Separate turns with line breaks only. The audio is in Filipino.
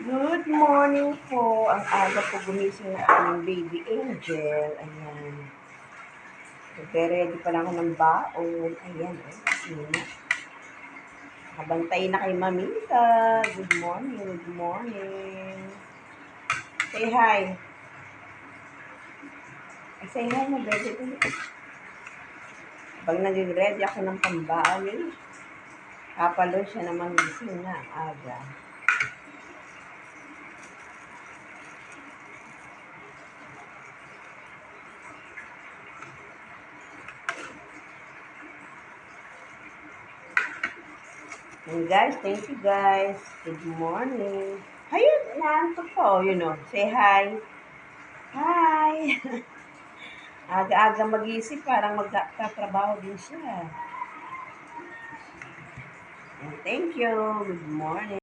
Good morning po. Ang aga po gumising na aming baby angel. Ayan. Nagre-ready pa lang ako ng baon. Ayan, sino? Nakabantay na kay Mamita. Good morning, good morning. Say hi. Say hi na, baby. Pag nag-ready ako ng pambaon, kapalo siya naman gising na aga. And guys, thank you guys. Good morning. Ayun, naantok po, Say hi. Hi. Aga-aga mag-isip, parang magtatrabaho din siya. And thank you. Good morning.